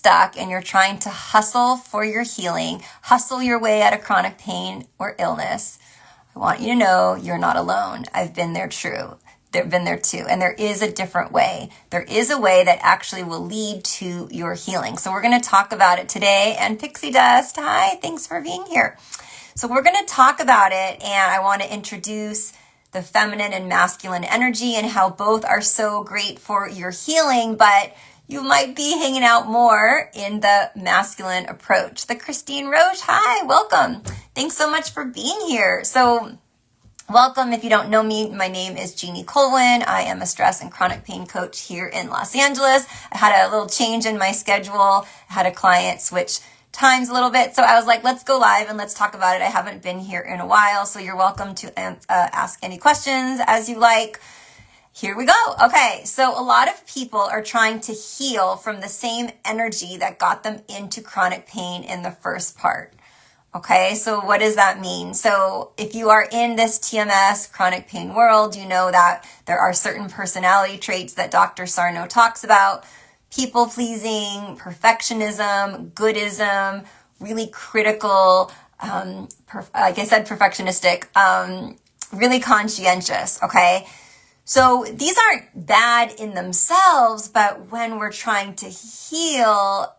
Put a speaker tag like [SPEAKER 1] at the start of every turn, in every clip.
[SPEAKER 1] stuck and you're trying to hustle for your healing, hustle your way out of chronic pain or illness, I want you to know you're not alone. I've been there too. And there is a different way. There is a way that actually will lead to your healing. So we're going to talk about it today. And Pixie Dust, hi, thanks for being here. So we're going to talk about it, and I want to introduce the feminine and masculine energy and how both are so great for your healing, but you might be hanging out more in the masculine approach. The Christine Roche, hi, welcome. Thanks so much for being here. So welcome. If you don't know me, my name is Jeannie Colwyn. I am a stress and chronic pain coach here in Los Angeles. I had a little change in my schedule. I had a client switch times a little bit. So I was like, let's go live and let's talk about it. I haven't been here in a while, so you're welcome to ask any questions as you like. Here we go. Okay, so a lot of people are trying to heal from the same energy that got them into chronic pain in the first part. Okay, so what does that mean? So if you are in this TMS chronic pain world, you know that there are certain personality traits that Dr. Sarno talks about. People pleasing, perfectionism, goodism, really critical, like I said, perfectionistic, really conscientious, okay? So these aren't bad in themselves, but when we're trying to heal,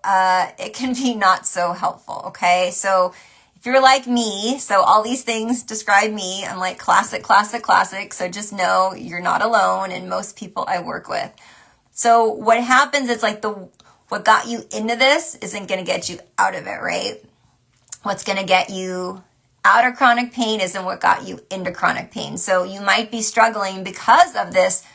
[SPEAKER 1] it can be not so helpful, okay? So if you're like me, so all these things describe me, I'm like classic, so just know you're not alone and most people I work with. So what happens is like what got you into this isn't going to get you out of it, right? What's going to get you out of chronic pain isn't what got you into chronic pain. So you might be struggling because of this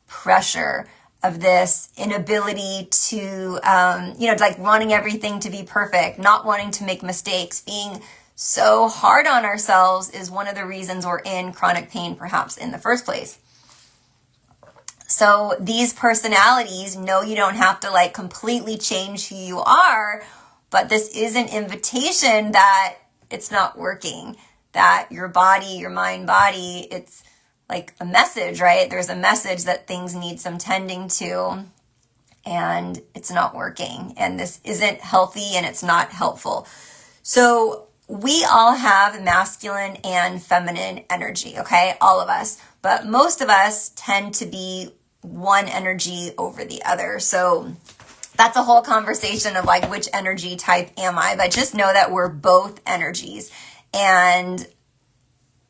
[SPEAKER 1] pressure, of this inability to, like wanting everything to be perfect, not wanting to make mistakes, being so hard on ourselves is one of the reasons we're in chronic pain perhaps in the first place. So these personalities know you don't have to like completely change who you are, but this is an invitation that it's not working, that your body, your mind, body, it's like a message, right? There's a message that things need some tending to and it's not working. And this isn't healthy and it's not helpful. So we all have masculine and feminine energy, okay? All of us. But most of us tend to be one energy over the other. So that's a whole conversation of like, which energy type am I? But just know that we're both energies. And,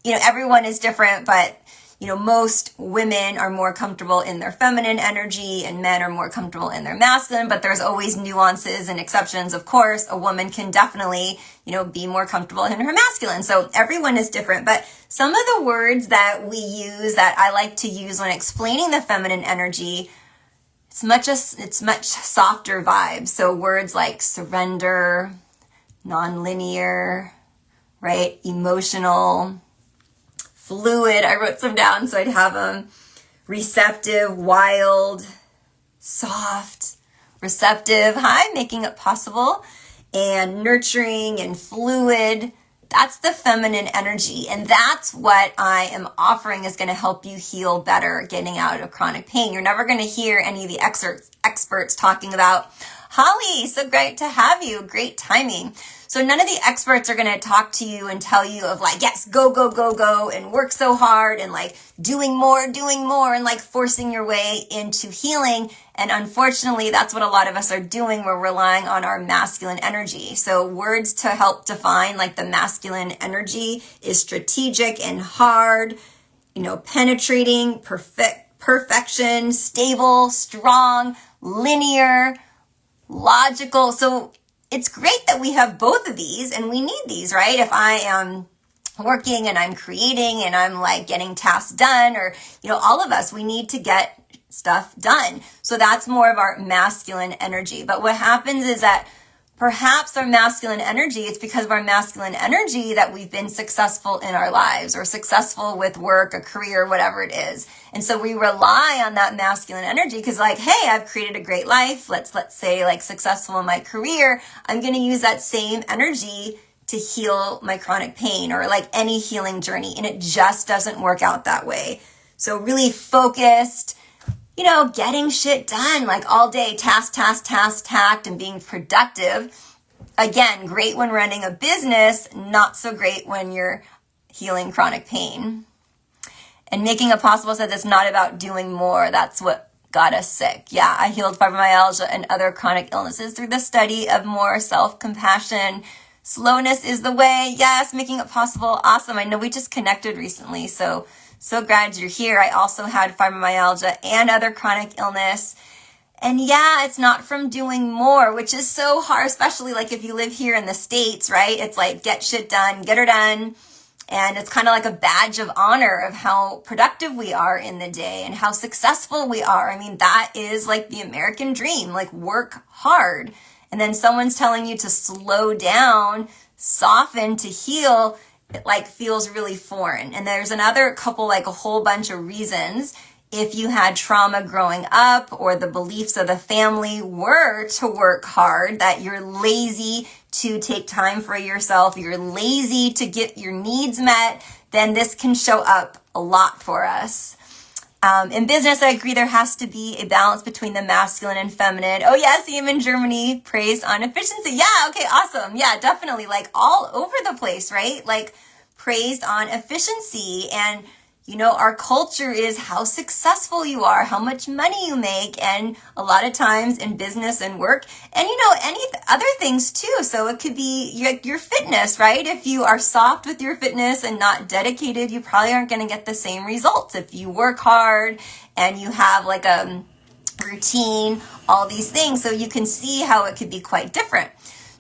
[SPEAKER 1] everyone is different, but, most women are more comfortable in their feminine energy and men are more comfortable in their masculine, but there's always nuances and exceptions. Of course, a woman can definitely, be more comfortable in her masculine. So everyone is different, but some of the words that we use that I like to use when explaining the feminine energy, it's much softer vibes. So words like surrender, nonlinear, right? Emotional, fluid. I wrote some down so I'd have them. Receptive, wild, soft, receptive. Hi, making it possible. And nurturing and fluid. That's the feminine energy. And that's what I am offering is going to help you heal better, getting out of chronic pain. You're never going to hear any of the experts talking about, Holly, so great to have you. Great timing. So none of the experts are going to talk to you and tell you of like, yes, go, and work so hard and like doing more and like forcing your way into healing. And unfortunately, that's what a lot of us are doing. We're relying on our masculine energy. So words to help define like the masculine energy is strategic and hard, penetrating, perfection, stable, strong, linear, logical. So it's great that we have both of these and we need these, right? If I am working and I'm creating and I'm like getting tasks done or, all of us, we need to get stuff done. So that's more of our masculine energy. But what happens is that perhaps our masculine energy, it's because of our masculine energy that we've been successful in our lives or successful with work, a career, whatever it is. And so we rely on that masculine energy because like, hey, I've created a great life. Let's say like successful in my career. I'm going to use that same energy to heal my chronic pain or like any healing journey. And it just doesn't work out that way. So really focused, getting shit done, like all day, task, and being productive. Again, great when running a business, not so great when you're healing chronic pain. And Making It Possible said it's not about doing more. That's what got us sick. Yeah, I healed fibromyalgia and other chronic illnesses through the study of more self-compassion. Slowness is the way. Yes, Making It Possible. Awesome. I know we just connected recently, so glad you're here. I also had fibromyalgia and other chronic illness. And yeah, it's not from doing more, which is so hard, especially like if you live here in the States, right? It's like get shit done, get her done. And it's kind of like a badge of honor of how productive we are in the day and how successful we are. I mean, that is like the American dream, like work hard. And then someone's telling you to slow down, soften, to heal. It like feels really foreign. And there's another couple, like a whole bunch of reasons. If you had trauma growing up or the beliefs of the family were to work hard, that you're lazy to take time for yourself, you're lazy to get your needs met, then this can show up a lot for us. In business, I agree there has to be a balance between the masculine and feminine. Oh yeah, see him in Germany, praised on efficiency. Yeah, okay, awesome. Yeah, definitely, like all over the place, right? Like praised on efficiency. And our culture is how successful you are, how much money you make, and a lot of times in business and work, and any other things too. So it could be your fitness, right? If you are soft with your fitness and not dedicated, you probably aren't going to get the same results. If you work hard and you have like a routine, all these things, so you can see how it could be quite different.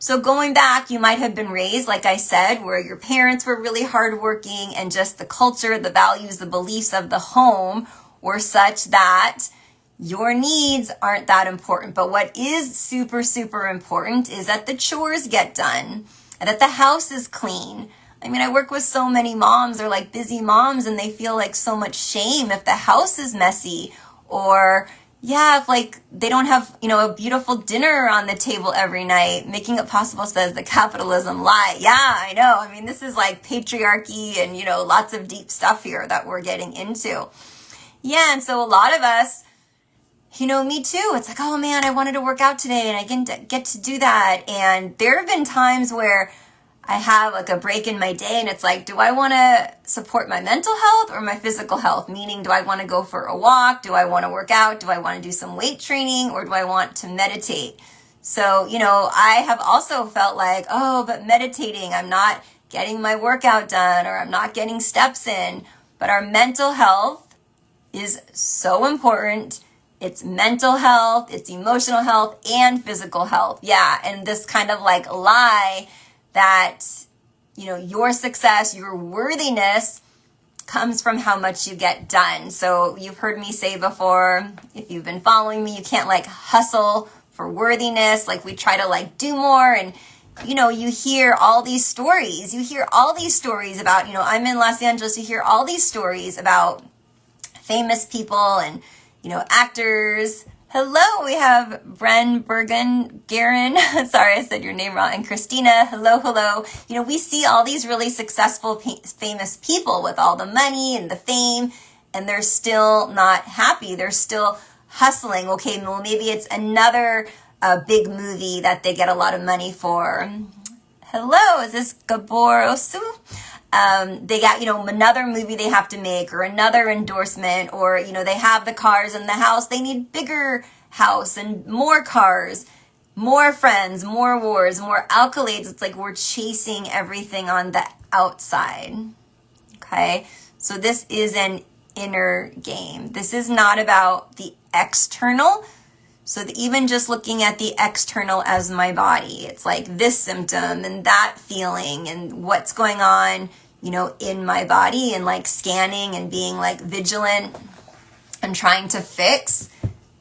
[SPEAKER 1] So going back, you might have been raised, like I said, where your parents were really hardworking and just the culture, the values, the beliefs of the home were such that your needs aren't that important. But what is super, super important is that the chores get done and that the house is clean. I mean, I work with so many moms, they're like busy moms, and they feel like so much shame if the house is messy, or if like they don't have, a beautiful dinner on the table every night. Making It Possible says the capitalism lie. Yeah, I know. I mean, this is like patriarchy and, lots of deep stuff here that we're getting into. Yeah, and so a lot of us, me too. It's like, oh man, I wanted to work out today and I didn't get to do that. And there have been times where I have like a break in my day and it's like, do I want to support my mental health or my physical health? Meaning, do I want to go for a walk? Do I want to work out? Do I want to do some weight training? Or do I want to meditate? So, I have also felt like, oh, but meditating, I'm not getting my workout done or I'm not getting steps in. But our mental health is so important. It's mental health, it's emotional health, and physical health. Yeah, and this kind of like lie that, your success, your worthiness comes from how much you get done. So you've heard me say before, if you've been following me, you can't like hustle for worthiness. Like we try to like do more, and you hear all these stories. You hear all these stories about, I'm in Los Angeles, you hear all these stories about famous people and, actors. Hello, we have Bren Bergen, Garen, sorry I said your name wrong, and Christina, hello. We see all these really successful, famous people with all the money and the fame, and they're still not happy. They're still hustling. Okay, well, maybe it's another big movie that they get a lot of money for. Hello, is this Gabor Osu? They got, another movie they have to make or another endorsement, or, they have the cars in the house. They need bigger house and more cars, more friends, more wars, more accolades. It's like we're chasing everything on the outside. Okay. So this is an inner game. This is not about the external. So even just looking at the external as my body, it's like this symptom and that feeling and what's going on, in my body, and like scanning and being like vigilant and trying to fix.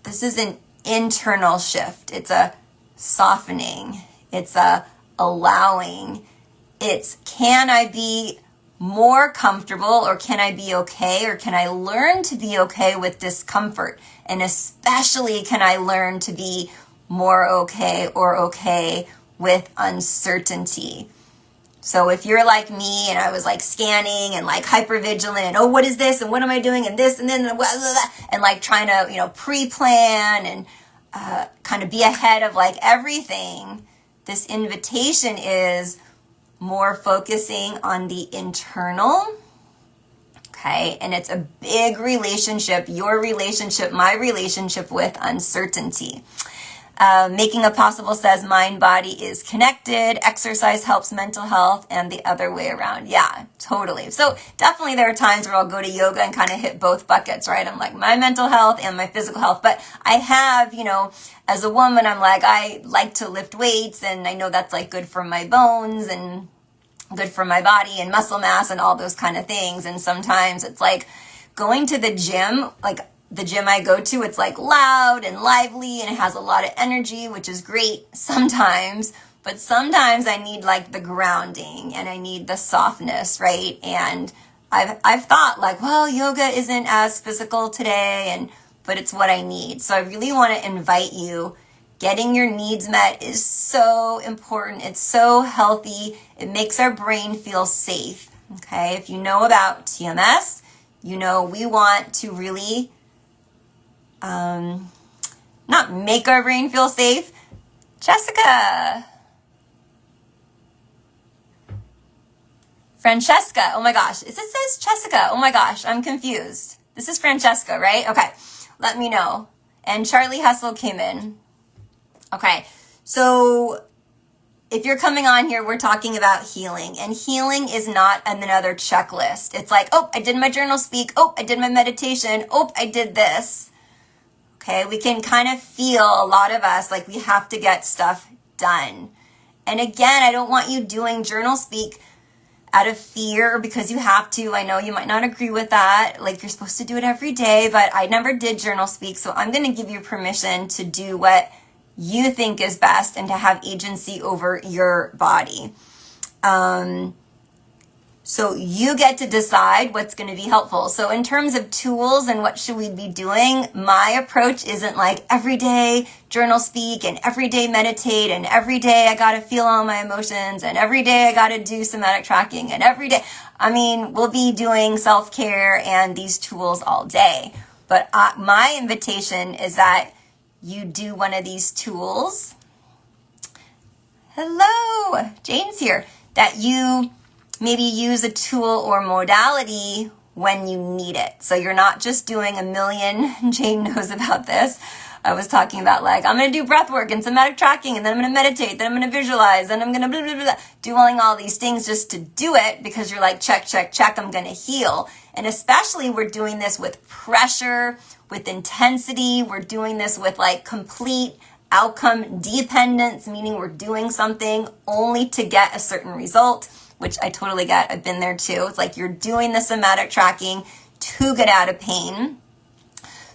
[SPEAKER 1] This is an internal shift. It's a softening. It's a allowing. It's, can I be more comfortable, or can I be okay, or can I learn to be okay with discomfort? And especially, can I learn to be more okay or okay with uncertainty? So if you're like me and I was like scanning and like hypervigilant and, oh, what is this? And what am I doing? And this and then, blah, blah, blah, and like trying to, pre-plan and kind of be ahead of like everything, this invitation is more focusing on the internal. Okay. And it's a big relationship, your relationship, my relationship with uncertainty. Making It Possible says mind body is connected, exercise helps mental health, and the other way around. Yeah, totally. So definitely there are times where I'll go to yoga and kind of hit both buckets, right? I'm like my mental health and my physical health. But I have, as a woman, I'm like, I like to lift weights, and I know that's like good for my bones and good for my body and muscle mass and all those kind of things. And sometimes it's like going to the gym, like the gym I go to, it's like loud and lively and it has a lot of energy, which is great sometimes, but sometimes I need like the grounding and I need the softness, right? And I've thought like, well, yoga isn't as physical today, but it's what I need. So I really want to invite you. Getting your needs met is so important. It's so healthy. It makes our brain feel safe. Okay. If you know about TMS, we want to really not make our brain feel safe. Jessica. Francesca. Oh my gosh. It says Jessica. Oh my gosh. I'm confused. This is Francesca, right? Okay. Let me know. And Charlie Hustle came in. Okay. So if you're coming on here, we're talking about healing, and healing is not another checklist. It's like, oh, I did my journal speak. Oh, I did my meditation. Oh, I did this. Okay, we can kind of feel, a lot of us, like we have to get stuff done. And again, I don't want you doing journal speak out of fear because you have to. I know you might not agree with that. Like you're supposed to do it every day, but I never did journal speak. So I'm going to give you permission to do what you think is best and to have agency over your body. So you get to decide what's going to be helpful. So in terms of tools and what should we be doing, my approach isn't like every day journal speak and every day meditate and every day I got to feel all my emotions and every day I got to do somatic tracking and every day. We'll be doing self-care and these tools all day. But my invitation is that you do one of these tools. Hello, Jane's here. That you maybe use a tool or modality when you need it. So you're not just doing a million, Jane knows about this. I was talking about like, I'm going to do breath work and somatic tracking, and then I'm going to meditate, then I'm going to visualize, then I'm going to blah, blah, blah, blah, doing all these things just to do it because you're like, check, check, check, I'm going to heal. And especially we're doing this with pressure, with intensity. We're doing this with like complete outcome dependence, meaning we're doing something only to get a certain result, which I totally get. I've been there too. It's like you're doing the somatic tracking to get out of pain.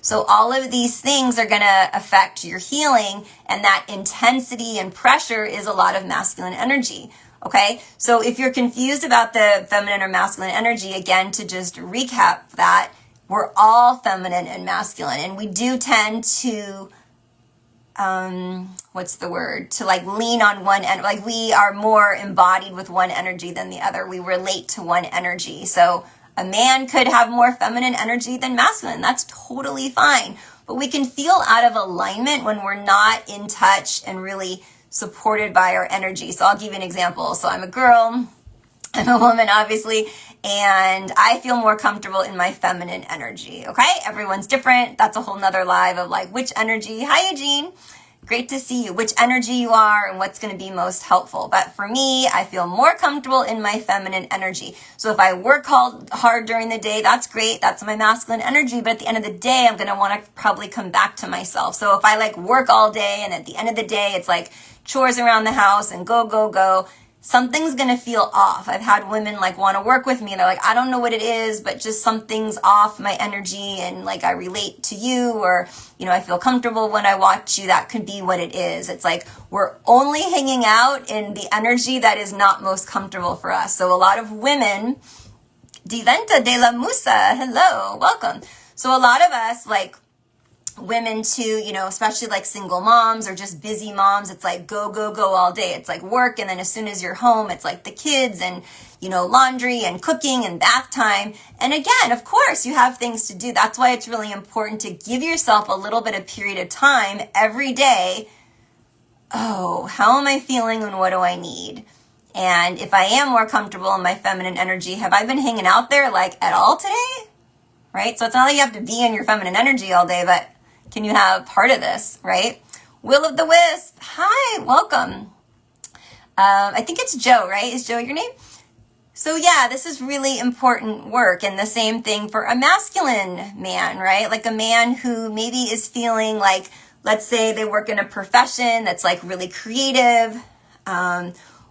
[SPEAKER 1] So all of these things are going to affect your healing, and that intensity and pressure is a lot of masculine energy. Okay, so if you're confused about the feminine or masculine energy, again, to just recap that, we're all feminine and masculine, and we do tend to, to like lean on one end. Like we are more embodied with one energy than the other. We relate to one energy. So a man could have more feminine energy than masculine. That's totally fine. But we can feel out of alignment when we're not in touch and really supported by our energy. So I'll give you an example. So I'm a girl, I'm a woman, obviously, and I feel more comfortable in my feminine energy. Okay. Everyone's different. That's a whole nother live of like which energy. Hi, Eugene. Great to see you. Which energy you are and what's going to be most helpful. But for me, I feel more comfortable in my feminine energy. So if I work hard during the day, that's great. That's my masculine energy. But at the end of the day, I'm going to want to probably come back to myself. So if I like work all day and at the end of the day, it's like chores around the house and go, go, go, something's going to feel off. I've had women like want to work with me and they're like, I don't know what it is, but just something's off my energy and like I relate to you, or, I feel comfortable when I watch you. That could be what it is. It's like we're only hanging out in the energy that is not most comfortable for us. So a lot of women, Diventa de la Musa, hello, welcome. So a lot of us like women too, especially like single moms or just busy moms, it's like go, go, go all day. It's like work. And then as soon as you're home, it's like the kids and, laundry and cooking and bath time. And again, of course, you have things to do. That's why it's really important to give yourself a little bit of period of time every day. Oh, how am I feeling and what do I need? And if I am more comfortable in my feminine energy, have I been hanging out there like at all today? Right? So it's not like you have to be in your feminine energy all day, but can you have part of this, right? Will of the Wisp, hi, welcome. I think it's Joe, right? Is Joe your name? So yeah, this is really important work, and the same thing for a masculine man, right? Like a man who maybe is feeling like, let's say they work in a profession that's like really creative,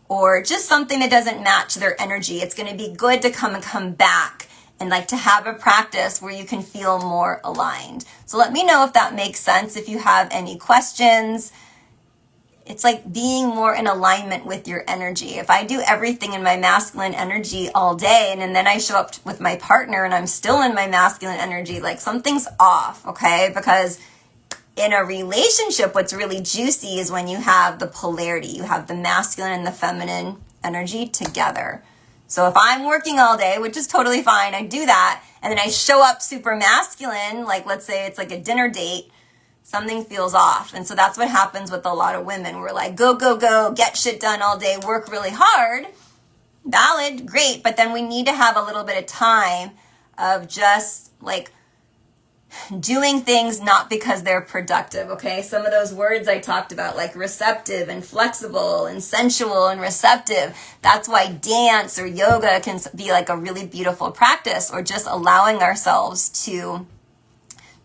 [SPEAKER 1] or just something that doesn't match their energy. It's going to be good to come back and like to have a practice where you can feel more aligned. So let me know if that makes sense. If you have any questions, it's like being more in alignment with your energy. If I do everything in my masculine energy all day and then I show up with my partner and I'm still in my masculine energy, like something's off, okay? Because in a relationship, what's really juicy is when you have the polarity. You have the masculine and the feminine energy together. So if I'm working all day, which is totally fine, I do that, and then I show up super masculine, like let's say it's like a dinner date, something feels off. And so that's what happens with a lot of women. We're like, go, go, go, get shit done all day, work really hard. Valid, great, but then we need to have a little bit of time of just like doing things not because they're productive, okay? Some of those words I talked about, like receptive and flexible and sensual and receptive, that's why dance or yoga can be like a really beautiful practice, or just allowing ourselves to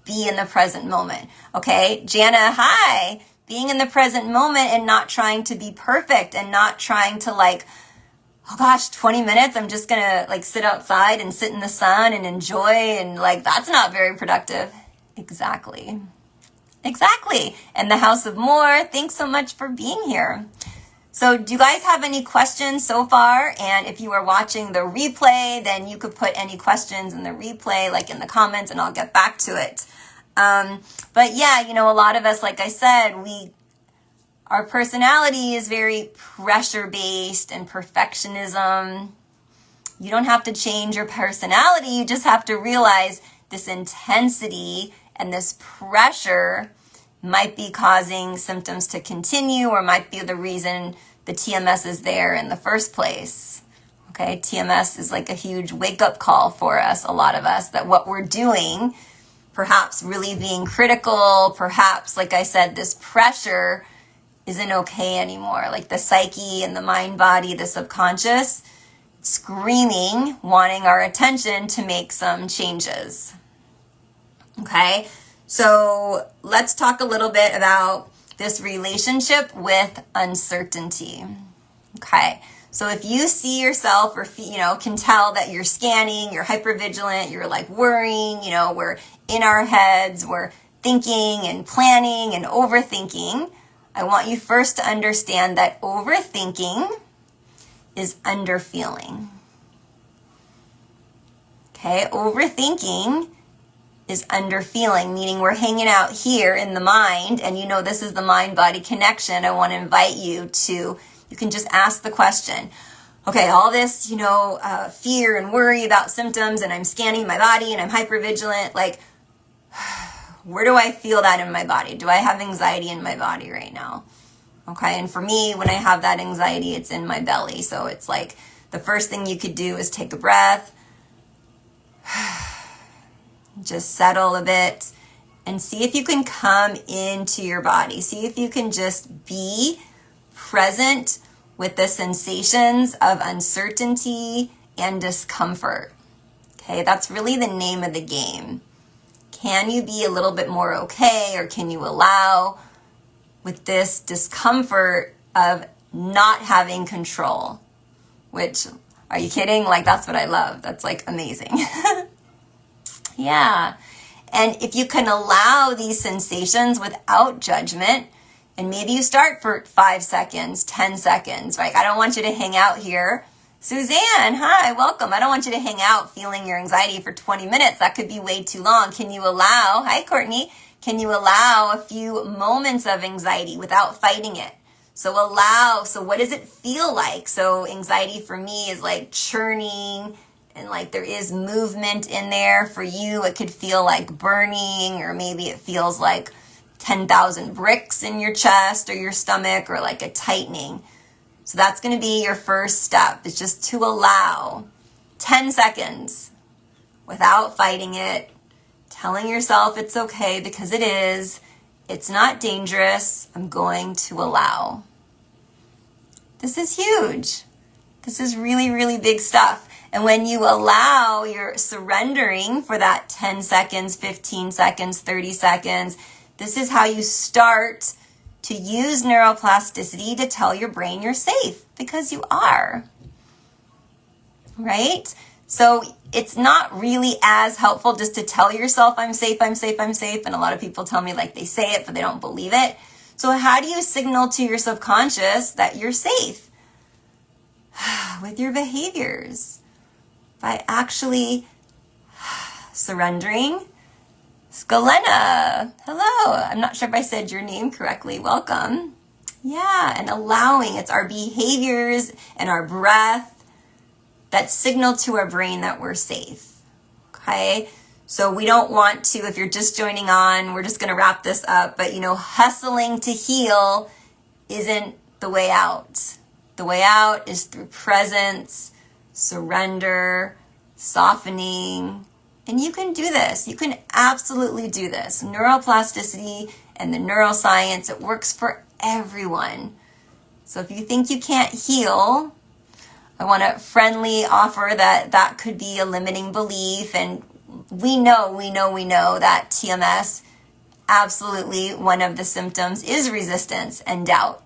[SPEAKER 1] be in the present moment, okay? Jana, hi! Being in the present moment and not trying to be perfect and not trying to like, oh gosh, 20 minutes, I'm just gonna like sit outside and sit in the sun and enjoy, and like that's not very productive. Exactly. And the House of More, thanks so much for being here. So do you guys have any questions so far? And if you are watching the replay, then you could put any questions in the replay, like in the comments, and I'll get back to it. But yeah, a lot of us, like I said, our personality is very pressure-based and perfectionism. You don't have to change your personality. You just have to realize this intensity and this pressure might be causing symptoms to continue, or might be the reason the TMS is there in the first place. Okay, TMS is like a huge wake-up call for us, a lot of us, that what we're doing, perhaps really being critical, perhaps, like I said, this pressure isn't okay anymore. Like the psyche and the mind body, the subconscious, screaming, wanting our attention to make some changes. Okay, so let's talk a little bit about this relationship with uncertainty. Okay, so if you see yourself or, can tell that you're scanning, you're hypervigilant, you're like worrying, we're in our heads, we're thinking and planning and overthinking, I want you first to understand that overthinking is underfeeling. Okay, overthinking is underfeeling, meaning we're hanging out here in the mind, and this is the mind-body connection. I want to invite you to, you can just ask the question, okay, all this, fear and worry about symptoms, and I'm scanning my body and I'm hypervigilant, like, where do I feel that in my body? Do I have anxiety in my body right now? Okay, and for me, when I have that anxiety, it's in my belly. So it's like the first thing you could do is take a breath, just settle a bit, and see if you can come into your body. See if you can just be present with the sensations of uncertainty and discomfort. Okay, that's really the name of the game. Can you be a little bit more okay, or can you allow with this discomfort of not having control? Which, are you kidding? Like, that's what I love. That's like amazing. Yeah. And if you can allow these sensations without judgment, and maybe you start for 5 seconds, 10 seconds, right? I don't want you to hang out here. Suzanne, hi, welcome. I don't want you to hang out feeling your anxiety for 20 minutes. That could be way too long. Can you allow, hi Courtney, Can you allow a few moments of anxiety without fighting it? So what does it feel like? So anxiety for me is like churning, and like there is movement in there. For you, it could feel like burning, or maybe it feels like 10,000 bricks in your chest or your stomach, or like a tightening. So that's going to be your first step. It's just to allow 10 seconds without fighting it, telling yourself it's okay because it is. It's not dangerous. I'm going to allow. This is huge. This is really, really big stuff. And when you allow, you're surrendering for that 10 seconds, 15 seconds, 30 seconds. This is how you start to use neuroplasticity to tell your brain you're safe, because you are. Right? So it's not really as helpful just to tell yourself, I'm safe, I'm safe, I'm safe. And a lot of people tell me like they say it, but they don't believe it. So how do you signal to your subconscious that you're safe? With your behaviors. By actually surrendering. Skalena, hello. I'm not sure if I said your name correctly. Welcome. Yeah, and allowing. It's our behaviors and our breath that signal to our brain that we're safe. Okay? So we don't want to, if you're just joining on, we're just going to wrap this up, but hustling to heal isn't the way out. The way out is through presence, surrender, softening, and you can do this. You can absolutely do this. Neuroplasticity and the neuroscience, it works for everyone. So if you think you can't heal, I want to friendly offer that could be a limiting belief. And we know that TMS, absolutely one of the symptoms is resistance and doubt.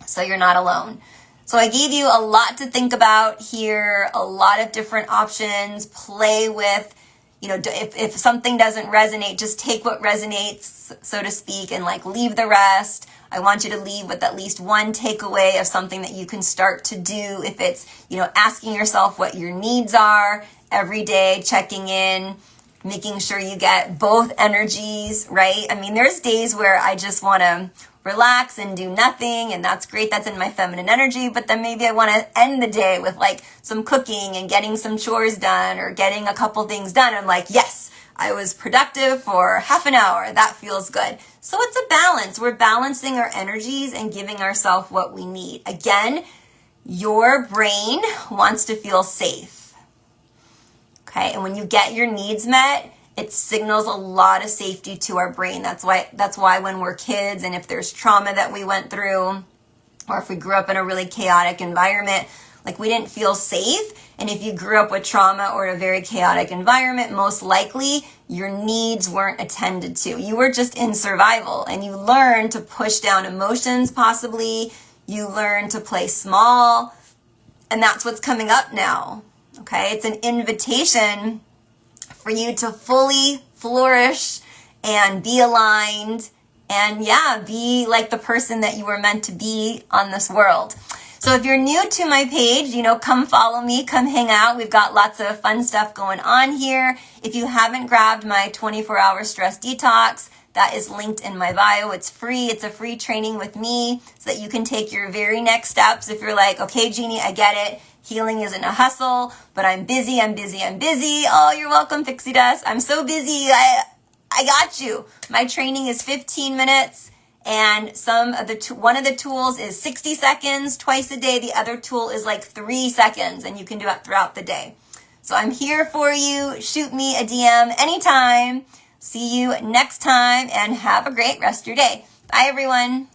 [SPEAKER 1] So you're not alone. So I gave you a lot to think about here, a lot of different options. Play with, if something doesn't resonate, just take what resonates, so to speak, and like leave the rest. I want you to leave with at least one takeaway of something that you can start to do. If it's, asking yourself what your needs are every day, checking in, making sure you get both energies, right? I mean, there's days where I just want to relax and do nothing, and that's great. That's in my feminine energy. But then maybe I want to end the day with like some cooking and getting some chores done or getting a couple things done. I'm like, yes, I was productive for half an hour. That feels good. So it's a balance. We're balancing our energies and giving ourselves what we need. Again, your brain wants to feel safe. Okay. And when you get your needs met, it signals a lot of safety to our brain. That's why when we're kids, and if there's trauma that we went through, or if we grew up in a really chaotic environment, like we didn't feel safe. And if you grew up with trauma or a very chaotic environment, most likely your needs weren't attended to. You were just in survival, and you learned to push down emotions possibly. You learned to play small, and that's what's coming up now. Okay, it's an invitation for you to fully flourish and be aligned and be like the person that you were meant to be on this world. So if you're new to my page, come follow me, come hang out. We've got lots of fun stuff going on here. If you haven't grabbed my 24-hour stress detox, that is linked in my bio. It's free. It's a free training with me so that you can take your very next steps. If you're like, okay, Jeannie, I get it. Healing isn't a hustle, but I'm busy. Oh, you're welcome, Pixie Dust. I'm so busy. I got you. My training is 15 minutes, and one of the tools is 60 seconds twice a day. The other tool is like 3 seconds, and you can do it throughout the day. So I'm here for you. Shoot me a DM anytime. See you next time, and have a great rest of your day. Bye, everyone.